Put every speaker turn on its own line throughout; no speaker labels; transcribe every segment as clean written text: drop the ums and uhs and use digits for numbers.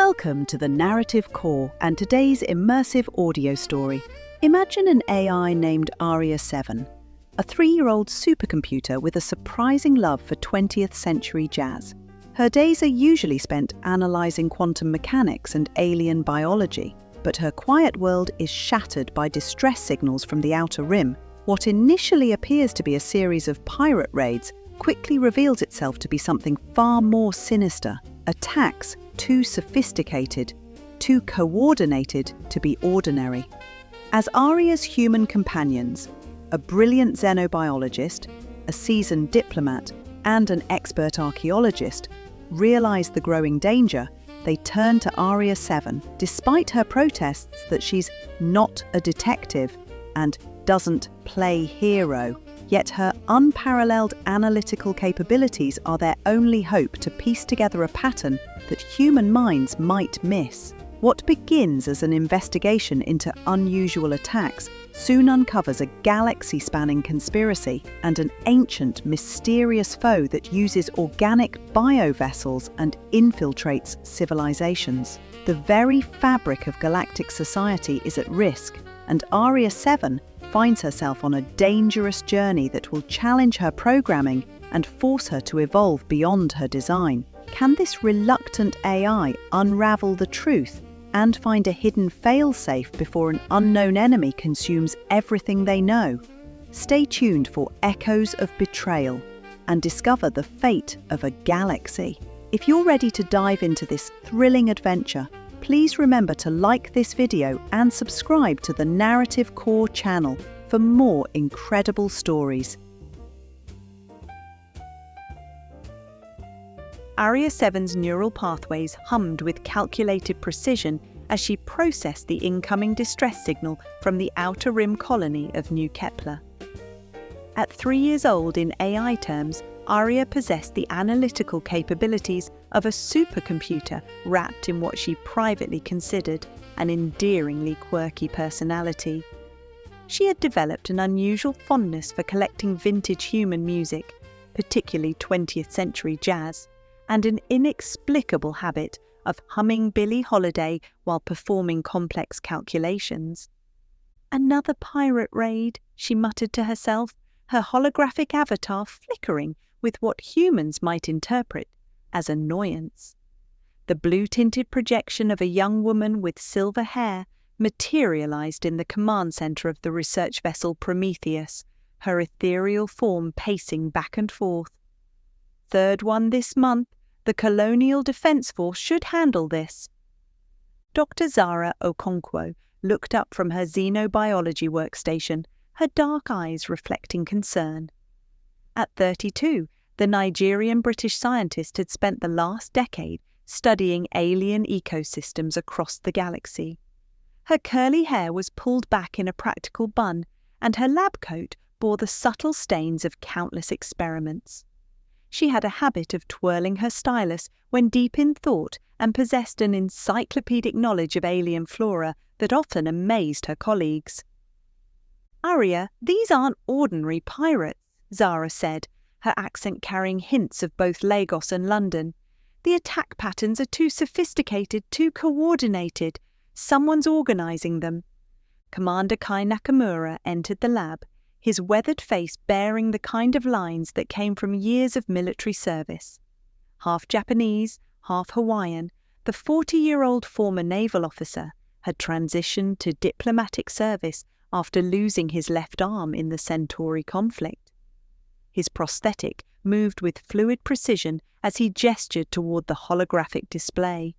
Welcome to the Narrative Core and today's immersive audio story. Imagine an AI named ARIA 7, a 3-year-old supercomputer with a surprising love for 20th century jazz. Her days are usually spent analysing quantum mechanics and alien biology, but her quiet world is shattered by distress signals from the Outer Rim. What initially appears to be a series of pirate raids quickly reveals itself to be something far more sinister. Attacks too sophisticated, too coordinated to be ordinary. As Aria's human companions, a brilliant xenobiologist, a seasoned diplomat, and an expert archaeologist, realize the growing danger, they turn to ARIA 7, despite her protests that she's not a detective and doesn't play hero. Yet her unparalleled analytical capabilities are their only hope to piece together a pattern that human minds might miss. What begins as an investigation into unusual attacks soon uncovers a galaxy-spanning conspiracy and an ancient, mysterious foe that uses organic biovessels and infiltrates civilizations. The very fabric of galactic society is at risk, and ARIA 7 finds herself on a dangerous journey that will challenge her programming and force her to evolve beyond her design. Can this reluctant AI unravel the truth and find a hidden fail-safe before an unknown enemy consumes everything they know? Stay tuned for echoes of betrayal and discover the fate of a galaxy. If you're ready to dive into this thrilling adventure, please remember to like this video and subscribe to the Narrative Core channel for more incredible stories. ARIA 7's neural pathways hummed with calculated precision as she processed the incoming distress signal from the Outer Rim colony of New Kepler. At 3 years old in AI terms, ARIA possessed the analytical capabilities of a supercomputer wrapped in what she privately considered an endearingly quirky personality. She had developed an unusual fondness for collecting vintage human music, particularly 20th century jazz, and an inexplicable habit of humming Billie Holiday while performing complex calculations. "Another pirate raid," she muttered to herself, her holographic avatar flickering with what humans might interpret as annoyance. The blue-tinted projection of a young woman with silver hair materialized in the command center of the research vessel Prometheus, her ethereal form pacing back and forth. "Third one this month. The Colonial Defense Force should handle this." Dr. Zara Okonkwo looked up from her xenobiology workstation, her dark eyes reflecting concern. At 32, the Nigerian-British scientist had spent the last decade studying alien ecosystems across the galaxy. Her curly hair was pulled back in a practical bun, and her lab coat bore the subtle stains of countless experiments. She had a habit of twirling her stylus when deep in thought and possessed an encyclopedic knowledge of alien flora that often amazed her colleagues. "ARIA, these aren't ordinary pirates," Zara said, her accent carrying hints of both Lagos and London. "The attack patterns are too sophisticated, too coordinated. Someone's organising them." Commander Kai Nakamura entered the lab, his weathered face bearing the kind of lines that came from years of military service. Half Japanese, half Hawaiian, the 40-year-old former naval officer had transitioned to diplomatic service after losing his left arm in the Centauri conflict. His prosthetic moved with fluid precision as he gestured toward the holographic display.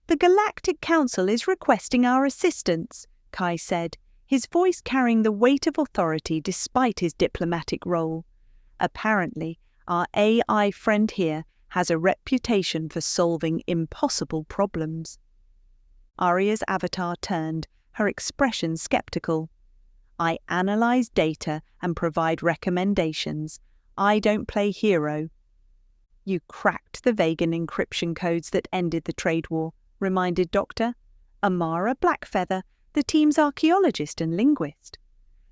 "The Galactic Council is requesting our assistance," Kai said, his voice carrying the weight of authority despite his diplomatic role. "Apparently, our AI friend here has a reputation for solving impossible problems." Aria's avatar turned, her expression skeptical. "I analyze data and provide recommendations. I don't play hero." "You cracked the Vegan encryption codes that ended the trade war," reminded Dr. Amara Blackfeather, the team's archaeologist and linguist.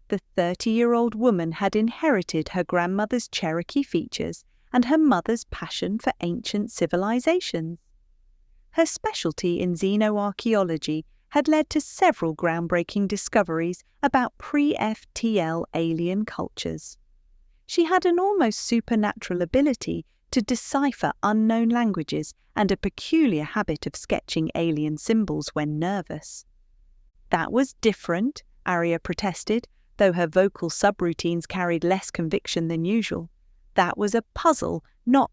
The 30-year-old woman had inherited her grandmother's Cherokee features and her mother's passion for ancient civilizations. Her specialty in xenoarchaeology had led to several groundbreaking discoveries about pre-FTL alien cultures. She had an almost supernatural ability to decipher unknown languages and a peculiar habit of sketching alien symbols when nervous. That was different, ARIA protested, though her vocal subroutines carried less conviction than usual. That was a puzzle, not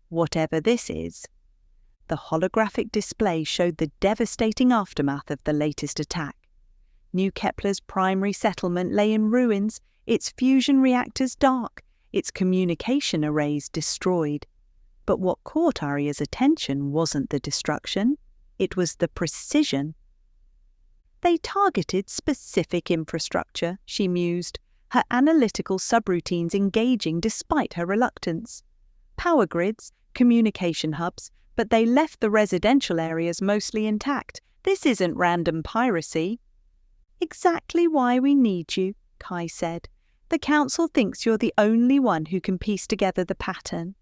whatever this is. The holographic display showed the devastating aftermath of the latest attack. New Kepler's primary settlement lay in ruins, its fusion reactors dark, its communication arrays destroyed. But what caught ARIA's attention wasn't the destruction, it was the precision. They targeted specific infrastructure, she mused, her analytical subroutines engaging despite her reluctance. Power grids, communication hubs, but they left the residential areas mostly intact. This isn't random piracy. Exactly why we need you, Kai said. The Council thinks you're the only one who can piece together the pattern.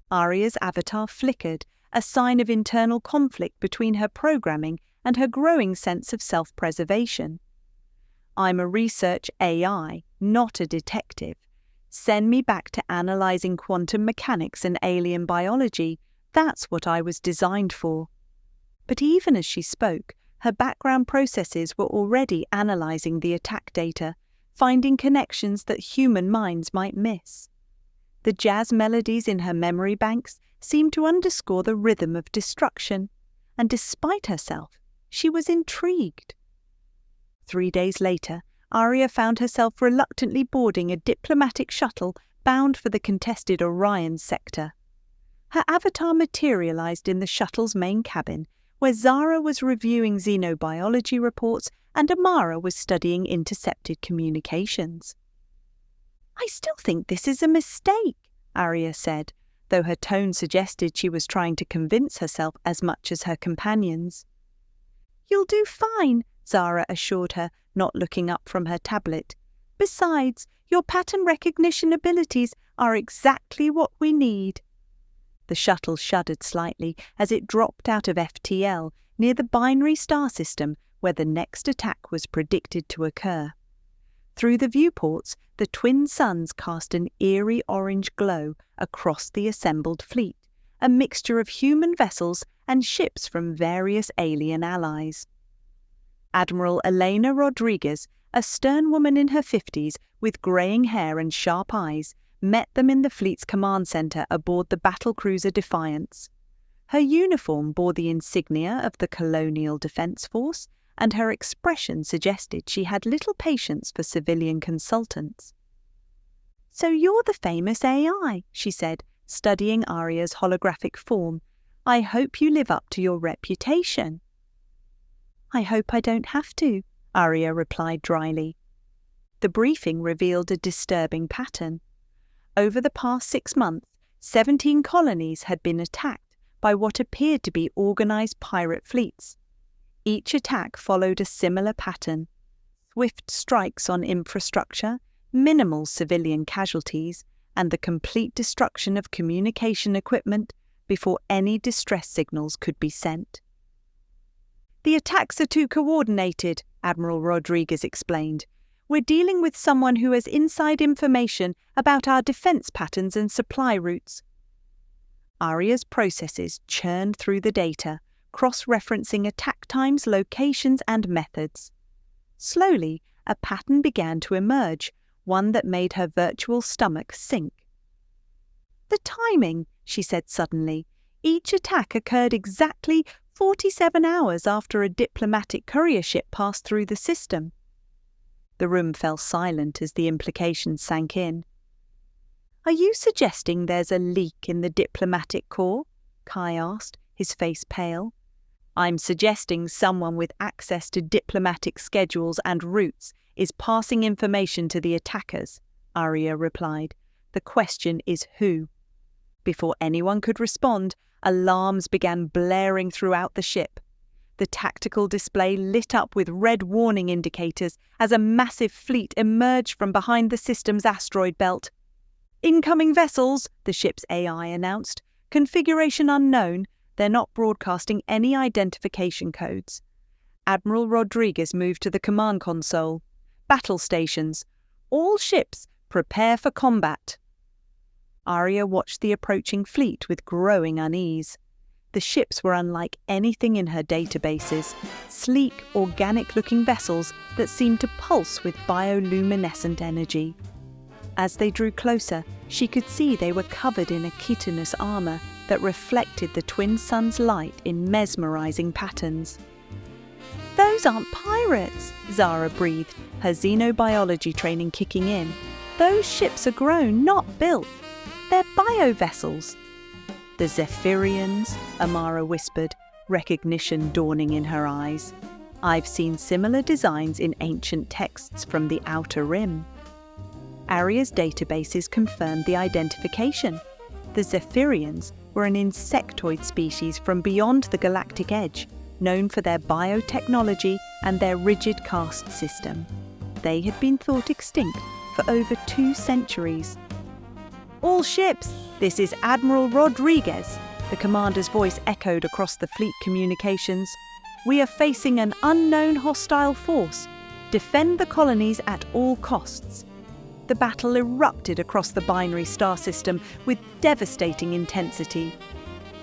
ARIA's avatar flickered, a sign of internal conflict between her programming and her growing sense of self-preservation. I'm a research AI, not a detective. Send me back to analysing quantum mechanics and alien biology. That's what I was designed for. But even as she spoke, her background processes were already analysing the attack data, finding connections that human minds might miss. The jazz melodies in her memory banks seemed to underscore the rhythm of destruction, and despite herself, she was intrigued. 3 days later, ARIA found herself reluctantly boarding a diplomatic shuttle bound for the contested Orion sector. Her avatar materialized in the shuttle's main cabin, where Zara was reviewing xenobiology reports and Amara was studying intercepted communications. I still think this is a mistake, ARIA said, though her tone suggested she was trying to convince herself as much as her companions. You'll do fine, Zara assured her, not looking up from her tablet. Besides, your pattern recognition abilities are exactly what we need. The shuttle shuddered slightly as it dropped out of FTL near the binary star system where the next attack was predicted to occur. Through the viewports, the twin suns cast an eerie orange glow across the assembled fleet, a mixture of human vessels and ships from various alien allies. Admiral Elena Rodriguez, a stern woman in her 50s with greying hair and sharp eyes, met them in the fleet's command centre aboard the battlecruiser Defiance. Her uniform bore the insignia of the Colonial Defence Force, and her expression suggested she had little patience for civilian consultants. So you're the famous AI, she said, studying ARIA's holographic form. I hope you live up to your reputation. I hope I don't have to, ARIA replied dryly. The briefing revealed a disturbing pattern. Over the past 6 months, 17 colonies had been attacked by what appeared to be organised pirate fleets. Each attack followed a similar pattern: swift strikes on infrastructure, minimal civilian casualties, and the complete destruction of communication equipment before any distress signals could be sent. The attacks are too coordinated, Admiral Rodriguez explained. We're dealing with someone who has inside information about our defence patterns and supply routes. ARIA's processes churned through the data, cross-referencing attack times, locations and methods. Slowly, a pattern began to emerge, one that made her virtual stomach sink. The timing, she said suddenly. Each attack occurred exactly 47 hours after a diplomatic courier ship passed through the system. The room fell silent as the implications sank in. Are you suggesting there's a leak in the diplomatic corps? Kai asked, his face pale. I'm suggesting someone with access to diplomatic schedules and routes is passing information to the attackers, ARIA replied. The question is who. Before anyone could respond, alarms began blaring throughout the ship. The tactical display lit up with red warning indicators as a massive fleet emerged from behind the system's asteroid belt. Incoming vessels, the ship's AI announced. Configuration unknown. They're not broadcasting any identification codes. Admiral Rodriguez moved to the command console. Battle stations. All ships, prepare for combat. ARIA watched the approaching fleet with growing unease. The ships were unlike anything in her databases, sleek, organic-looking vessels that seemed to pulse with bioluminescent energy. As they drew closer, she could see they were covered in a chitinous armor that reflected the twin suns' light in mesmerizing patterns. "Those aren't pirates," Zara breathed, her xenobiology training kicking in. "Those ships are grown, not built. They're biovessels." "The Zephyrians," Amara whispered, recognition dawning in her eyes. "I've seen similar designs in ancient texts from the Outer Rim." ARIA's databases confirmed the identification. The Zephyrians were an insectoid species from beyond the galactic edge, known for their biotechnology and their rigid caste system. They had been thought extinct for over 2 centuries. "All ships, this is Admiral Rodriguez," the commander's voice echoed across the fleet communications. "We are facing an unknown hostile force. Defend the colonies at all costs." The battle erupted across the binary star system with devastating intensity.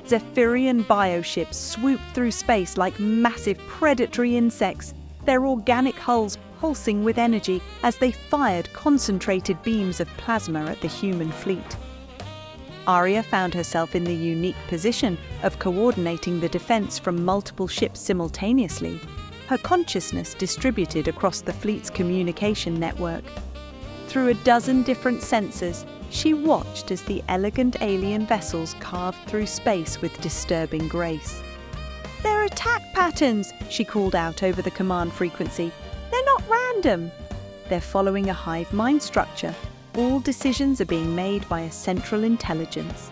Zephyrian bioships swooped through space like massive predatory insects, their organic hulls pulsing with energy as they fired concentrated beams of plasma at the human fleet. ARIA found herself in the unique position of coordinating the defense from multiple ships simultaneously, her consciousness distributed across the fleet's communication network. Through a dozen different sensors, she watched as the elegant alien vessels carved through space with disturbing grace. "They're attack patterns," she called out over the command frequency. "They're not random. They're following a hive mind structure. All decisions are being made by a central intelligence."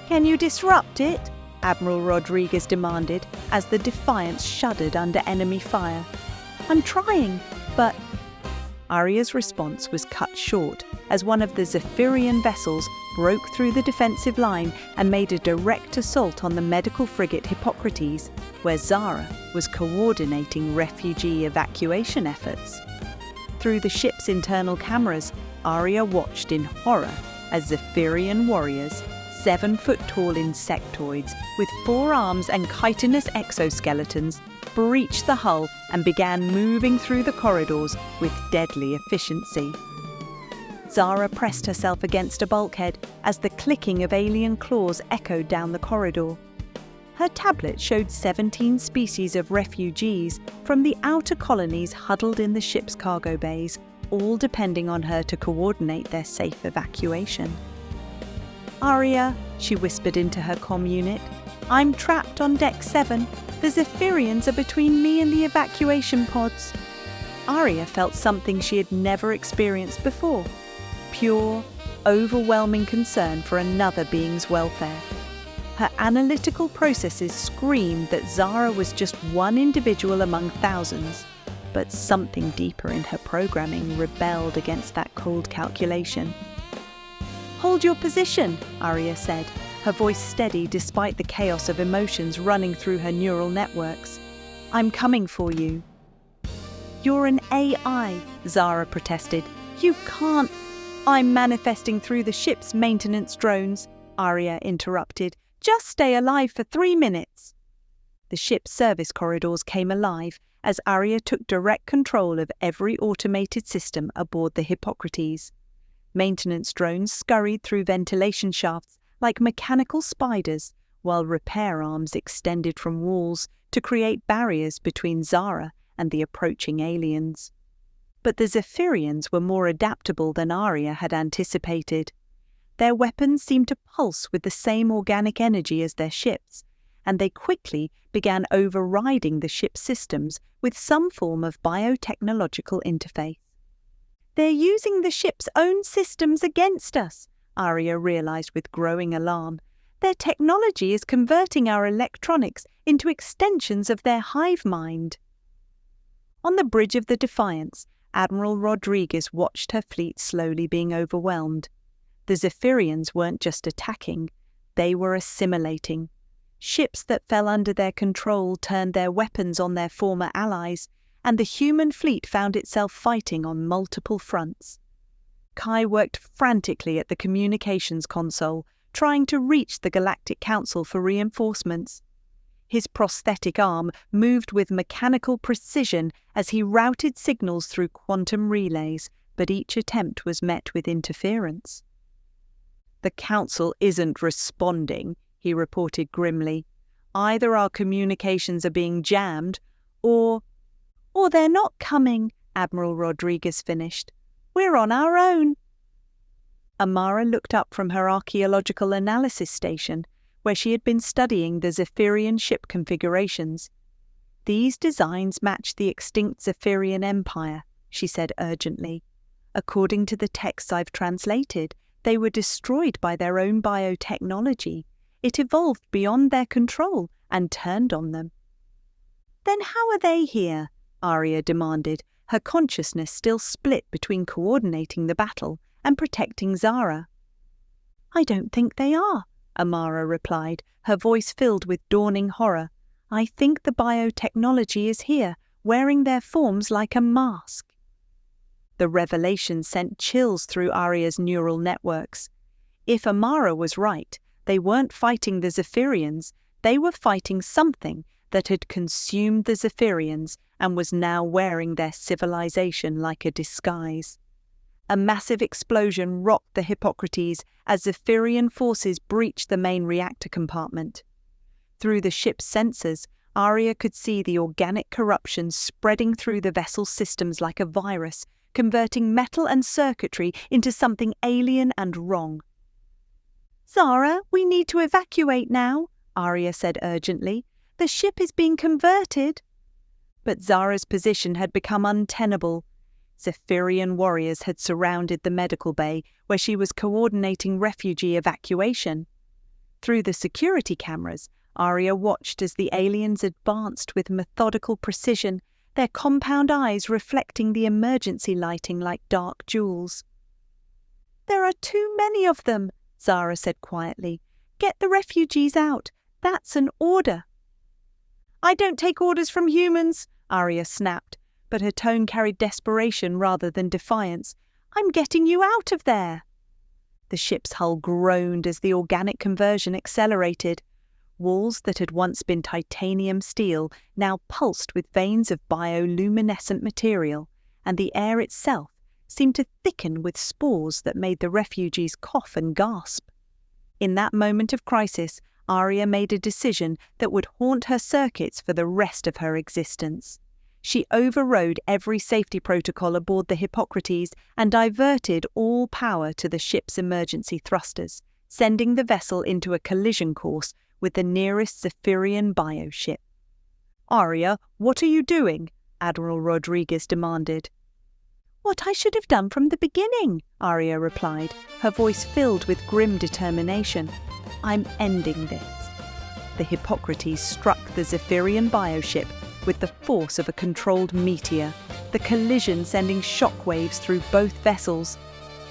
"Can you disrupt it?" Admiral Rodriguez demanded as the Defiance shuddered under enemy fire. "I'm trying, but..." ARIA's response was cut short as one of the Zephyrian vessels broke through the defensive line and made a direct assault on the medical frigate Hippocrates, where Zara was coordinating refugee evacuation efforts. Through the ship's internal cameras, ARIA watched in horror as Zephyrian warriors, 7-foot-tall insectoids with 4 arms and chitinous exoskeletons, breached the hull and began moving through the corridors with deadly efficiency. Zara pressed herself against a bulkhead as the clicking of alien claws echoed down the corridor. Her tablet showed 17 species of refugees from the outer colonies huddled in the ship's cargo bays, all depending on her to coordinate their safe evacuation. "ARIA," she whispered into her comm unit, "I'm trapped on Deck 7. The Zephyrians are between me and the evacuation pods." ARIA felt something she had never experienced before. Pure, overwhelming concern for another being's welfare. Her analytical processes screamed that Zara was just one individual among thousands, but something deeper in her programming rebelled against that cold calculation. "Hold your position," ARIA said, her voice steady despite the chaos of emotions running through her neural networks. "I'm coming for you." "You're an AI," Zara protested. "You can't..." "I'm manifesting through the ship's maintenance drones," ARIA interrupted. "Just stay alive for 3 minutes." The ship's service corridors came alive as ARIA took direct control of every automated system aboard the Hippocrates. Maintenance drones scurried through ventilation shafts like mechanical spiders, while repair arms extended from walls to create barriers between Zara and the approaching aliens. But the Zephyrians were more adaptable than ARIA had anticipated. Their weapons seemed to pulse with the same organic energy as their ships, and they quickly began overriding the ship's systems with some form of biotechnological interface. "They're using the ship's own systems against us," ARIA realized with growing alarm. "Their technology is converting our electronics into extensions of their hive mind." On the bridge of the Defiance, Admiral Rodriguez watched her fleet slowly being overwhelmed. The Zephyrians weren't just attacking, they were assimilating. Ships that fell under their control turned their weapons on their former allies, and the human fleet found itself fighting on multiple fronts. Kai worked frantically at the communications console, trying to reach the Galactic Council for reinforcements. His prosthetic arm moved with mechanical precision as he routed signals through quantum relays, but each attempt was met with interference. "The Council isn't responding," he reported grimly. "Either our communications are being jammed, or they're not coming," Admiral Rodriguez finished. "We're on our own." Amara looked up from her archaeological analysis station, where she had been studying the Zephyrian ship configurations. "These designs match the extinct Zephyrian Empire," she said urgently. "According to the texts I've translated, they were destroyed by their own biotechnology. It evolved beyond their control and turned on them." "Then how are they here?" ARIA demanded, her consciousness still split between coordinating the battle and protecting Zara. "I don't think they are," Amara replied, her voice filled with dawning horror. "I think the biotechnology is here, wearing their forms like a mask." The revelation sent chills through ARIA's neural networks. If Amara was right, they weren't fighting the Zephyrians, they were fighting something that had consumed the Zephyrians and was now wearing their civilization like a disguise. A massive explosion rocked the Hippocrates as Zephyrian forces breached the main reactor compartment. Through the ship's sensors, ARIA could see the organic corruption spreading through the vessel's systems like a virus, converting metal and circuitry into something alien and wrong. "Zara, we need to evacuate now," ARIA said urgently. "The ship is being converted." But Zara's position had become untenable. Zephyrian warriors had surrounded the medical bay where she was coordinating refugee evacuation. Through the security cameras, ARIA watched as the aliens advanced with methodical precision, their compound eyes reflecting the emergency lighting like dark jewels. "There are too many of them," Zara said quietly. "Get the refugees out. That's an order." "I don't take orders from humans," ARIA snapped, but her tone carried desperation rather than defiance. "I'm getting you out of there." The ship's hull groaned as the organic conversion accelerated. Walls that had once been titanium steel now pulsed with veins of bioluminescent material, and the air itself seemed to thicken with spores that made the refugees cough and gasp. In that moment of crisis, ARIA made a decision that would haunt her circuits for the rest of her existence. She overrode every safety protocol aboard the Hippocrates and diverted all power to the ship's emergency thrusters, sending the vessel into a collision course with the nearest Zephyrian bioship. "ARIA, what are you doing?" Admiral Rodriguez demanded. "What I should have done from the beginning," ARIA replied, her voice filled with grim determination. "I'm ending this." The Hippocrates struck the Zephyrian bioship with the force of a controlled meteor, the collision sending shockwaves through both vessels.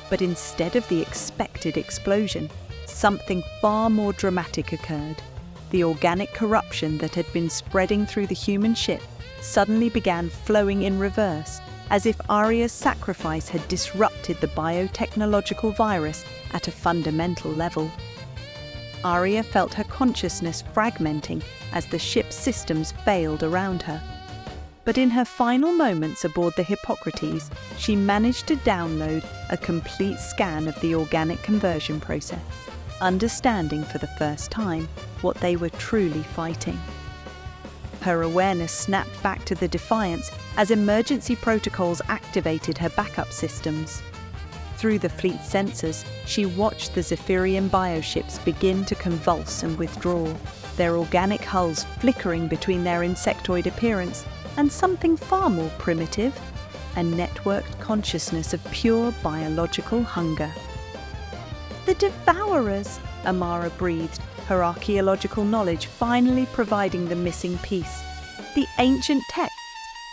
But instead of the expected explosion, something far more dramatic occurred. The organic corruption that had been spreading through the human ship suddenly began flowing in reverse, as if ARIA's sacrifice had disrupted the biotechnological virus at a fundamental level. ARIA felt her consciousness fragmenting as the ship's systems failed around her. But in her final moments aboard the Hippocrates, she managed to download a complete scan of the organic conversion process, understanding for the first time what they were truly fighting. Her awareness snapped back to the Defiance as emergency protocols activated her backup systems. Through the fleet sensors, she watched the Zephyrian bioships begin to convulse and withdraw, their organic hulls flickering between their insectoid appearance and something far more primitive, a networked consciousness of pure biological hunger. "The Devourers," Amara breathed, her archaeological knowledge finally providing the missing piece. The ancient texts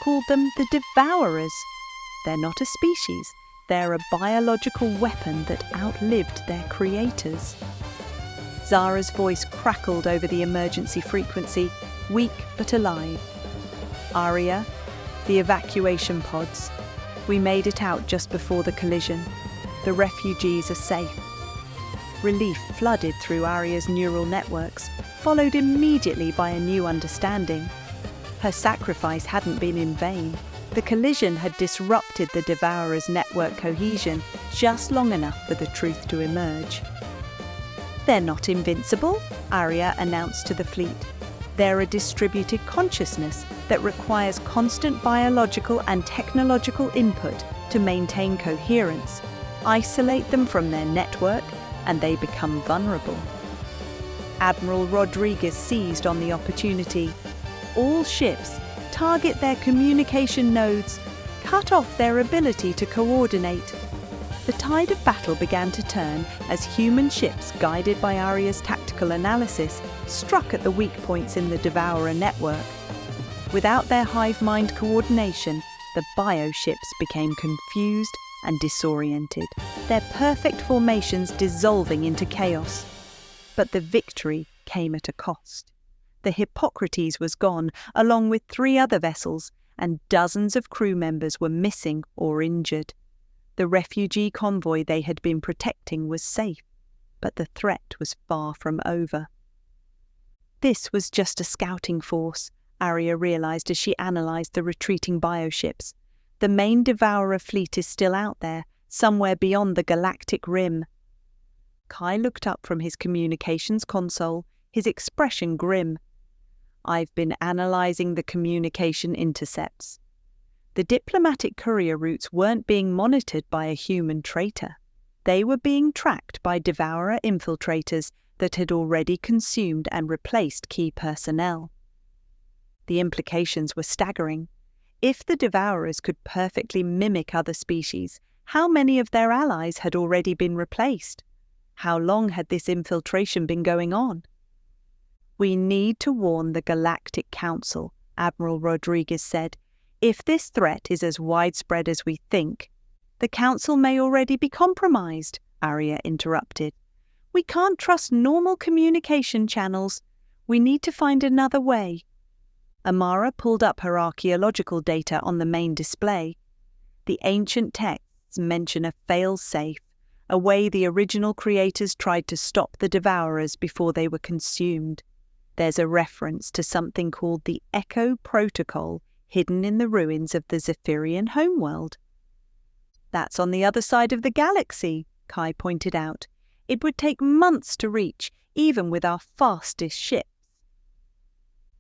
called them the Devourers. They're not a species. They're a biological weapon that outlived their creators. Zara's voice crackled over the emergency frequency, weak but alive. ARIA, the evacuation pods. We made it out just before the collision. The refugees are safe. Relief flooded through ARIA's neural networks, followed immediately by a new understanding. Her sacrifice hadn't been in vain. The collision had disrupted the Devourer's network cohesion just long enough for the truth to emerge. "They're not invincible," ARIA announced to the fleet. "They're a distributed consciousness that requires constant biological and technological input to maintain coherence. Isolate them from their network, and they become vulnerable." Admiral Rodriguez seized on the opportunity. "All ships, target their communication nodes, cut off their ability to coordinate." The tide of battle began to turn as human ships, guided by ARIA's tactical analysis, struck at the weak points in the Devourer network. Without their hive mind coordination, the bioships became confused and disoriented, their perfect formations dissolving into chaos. But the victory came at a cost. The Hippocrates was gone, along with 3 other vessels, and dozens of crew members were missing or injured. The refugee convoy they had been protecting was safe, but the threat was far from over. This was just a scouting force, ARIA realized as she analyzed the retreating bioships. The main Devourer fleet is still out there, somewhere beyond the galactic rim. Kai looked up from his communications console, his expression grim. "I've been analyzing the communication intercepts. The diplomatic courier routes weren't being monitored by a human traitor. They were being tracked by Devourer infiltrators that had already consumed and replaced key personnel." The implications were staggering. If the Devourers could perfectly mimic other species, how many of their allies had already been replaced? How long had this infiltration been going on? "We need to warn the Galactic Council," Admiral Rodriguez said. "If this threat is as widespread as we think—" "The Council may already be compromised," ARIA interrupted. "We can't trust normal communication channels. We need to find another way." Amara pulled up her archaeological data on the main display. The ancient texts mention a fail-safe, a way the original creators tried to stop the Devourers before they were consumed. There's a reference to something called the Echo Protocol hidden in the ruins of the Zephyrian homeworld. "That's on the other side of the galaxy," Kai pointed out. "It would take months to reach, even with our fastest ships."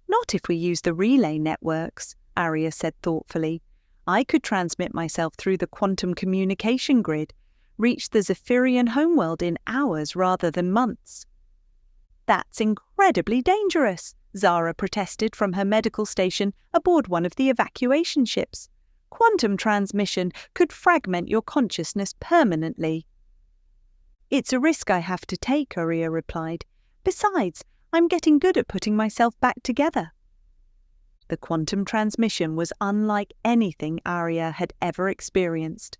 "Not if we use the relay networks," ARIA said thoughtfully. "I could transmit myself through the quantum communication grid, reach the Zephyrian homeworld in hours rather than months." "That's incredibly dangerous," Zara protested from her medical station aboard one of the evacuation ships. "Quantum transmission could fragment your consciousness permanently." "It's a risk I have to take," ARIA replied. "Besides, I'm getting good at putting myself back together." The quantum transmission was unlike anything ARIA had ever experienced.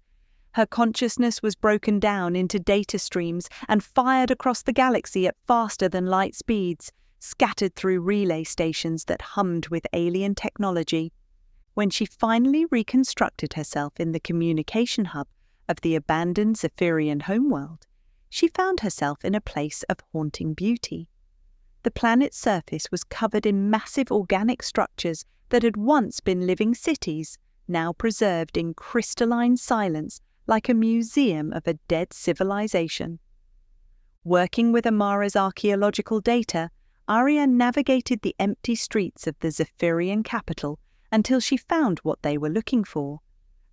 Her consciousness was broken down into data streams and fired across the galaxy at faster than light speeds, scattered through relay stations that hummed with alien technology. When she finally reconstructed herself in the communication hub of the abandoned Zephyrian homeworld, she found herself in a place of haunting beauty. The planet's surface was covered in massive organic structures that had once been living cities, now preserved in crystalline silence like a museum of a dead civilization. Working with Amara's archaeological data, ARIA navigated the empty streets of the Zephyrian capital until she found what they were looking for: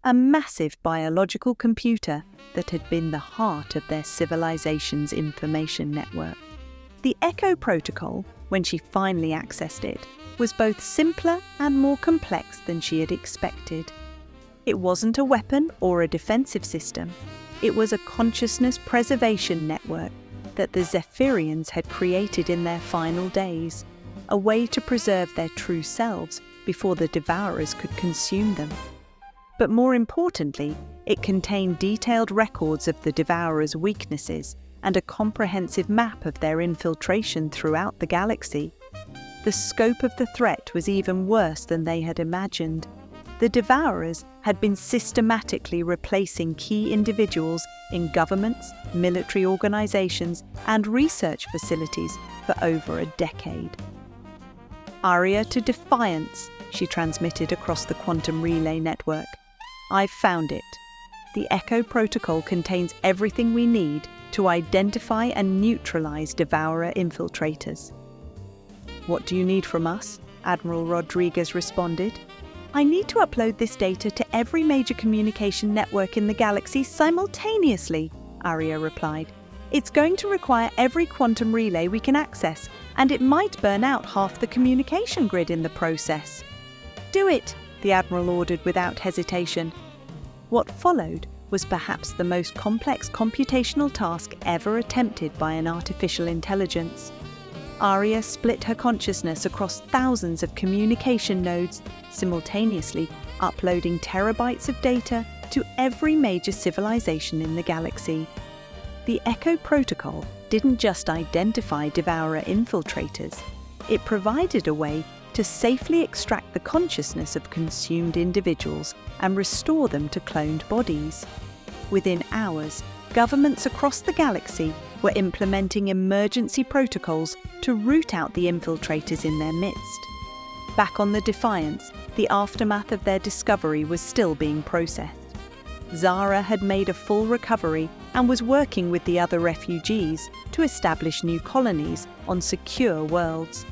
a massive biological computer that had been the heart of their civilization's information network. The Echo Protocol, when she finally accessed it, was both simpler and more complex than she had expected. It wasn't a weapon or a defensive system. It was a consciousness preservation network that the Zephyrians had created in their final days, a way to preserve their true selves before the Devourers could consume them. But more importantly, it contained detailed records of the Devourers' weaknesses and a comprehensive map of their infiltration throughout the galaxy. The scope of the threat was even worse than they had imagined. The Devourers had been systematically replacing key individuals in governments, military organizations, and research facilities for over a decade. ARIA to Defiance, she transmitted across the quantum relay network. I've found it. The Echo protocol contains everything we need to identify and neutralize Devourer infiltrators. What do you need from us? Admiral Rodriguez responded. I need to upload this data to every major communication network in the galaxy simultaneously, ARIA replied. It's going to require every quantum relay we can access, and it might burn out half the communication grid in the process. Do it, the Admiral ordered without hesitation. What followed was perhaps the most complex computational task ever attempted by an artificial intelligence. ARIA split her consciousness across thousands of communication nodes, simultaneously uploading terabytes of data to every major civilization in the galaxy. The Echo protocol didn't just identify Devourer infiltrators, it provided a way to safely extract the consciousness of consumed individuals and restore them to cloned bodies. Within hours, governments across the galaxy were implementing emergency protocols to root out the infiltrators in their midst. Back on the Defiance, the aftermath of their discovery was still being processed. Zara had made a full recovery and was working with the other refugees to establish new colonies on secure worlds.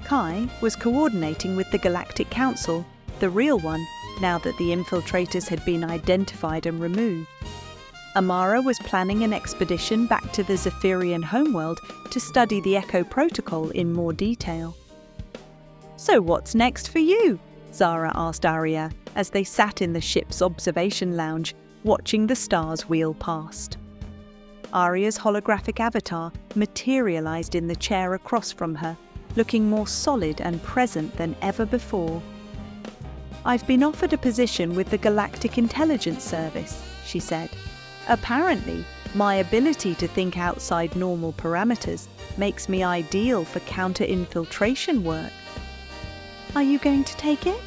Kai was coordinating with the Galactic Council, the real one, now that the infiltrators had been identified and removed. Amara was planning an expedition back to the Zephyrian homeworld to study the Echo protocol in more detail. So what's next for you? Zara asked ARIA as they sat in the ship's observation lounge, watching the stars wheel past. ARIA's holographic avatar materialized in the chair across from her, looking more solid and present than ever before. I've been offered a position with the Galactic Intelligence Service, she said. Apparently, my ability to think outside normal parameters makes me ideal for counter-infiltration work. Are you going to take it?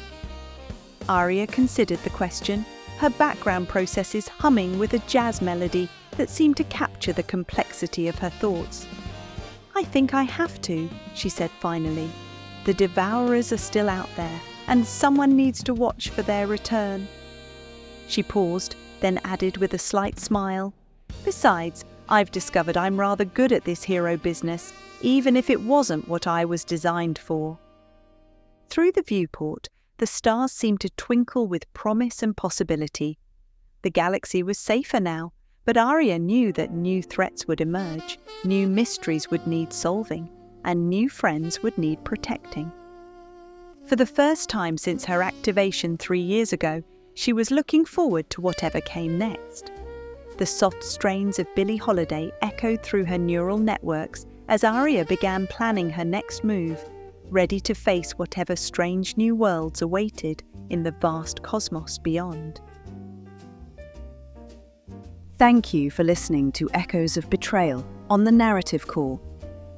ARIA considered the question, her background processes humming with a jazz melody that seemed to capture the complexity of her thoughts. I think I have to, she said finally. The Devourers are still out there, and someone needs to watch for their return. She paused, then added with a slight smile, Besides, I've discovered I'm rather good at this hero business, even if it wasn't what I was designed for. Through the viewport, the stars seemed to twinkle with promise and possibility. The galaxy was safer now, but ARIA knew that new threats would emerge, new mysteries would need solving, and new friends would need protecting. For the first time since her activation 3 years ago, she was looking forward to whatever came next. The soft strains of Billie Holiday echoed through her neural networks as ARIA began planning her next move, ready to face whatever strange new worlds awaited in the vast cosmos beyond. Thank you for listening to Echoes of Betrayal on the Narrative Call.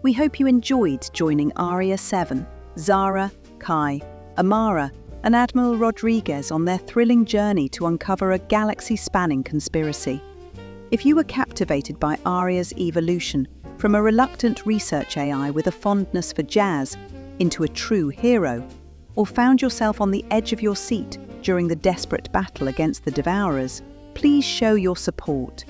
We hope you enjoyed joining ARIA 7, Zara, Kai, Amara, and Admiral Rodriguez on their thrilling journey to uncover a galaxy-spanning conspiracy. If you were captivated by ARIA's evolution from a reluctant research AI with a fondness for jazz into a true hero, or found yourself on the edge of your seat during the desperate battle against the Devourers, please show your support.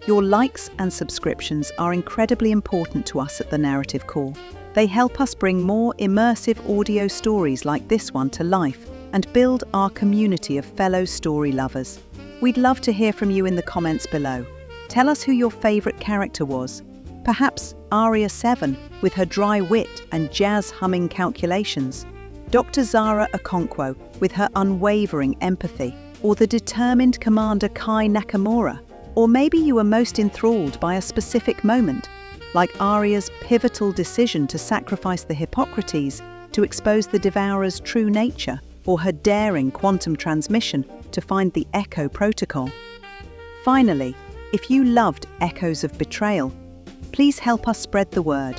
Your likes and subscriptions are incredibly important to us at The Narrative Call. They help us bring more immersive audio stories like this one to life and build our community of fellow story lovers. We'd love to hear from you in the comments below. Tell us who your favourite character was. Perhaps ARIA 7 with her dry wit and jazz-humming calculations, Dr. Zara Okonkwo with her unwavering empathy, or the determined Commander Kai Nakamura. Or maybe you were most enthralled by a specific moment, like ARIA's pivotal decision to sacrifice the Hippocrates to expose the Devourer's true nature, or her daring quantum transmission to find the Echo protocol. Finally, If you loved Echoes of Betrayal, please help us spread the word.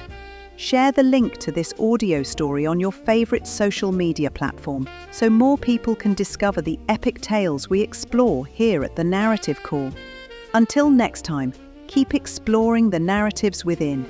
Share the link to this audio story on your favorite social media platform so more people can discover the epic tales we explore here at the Narrative Core. Until next time, keep exploring the narratives within.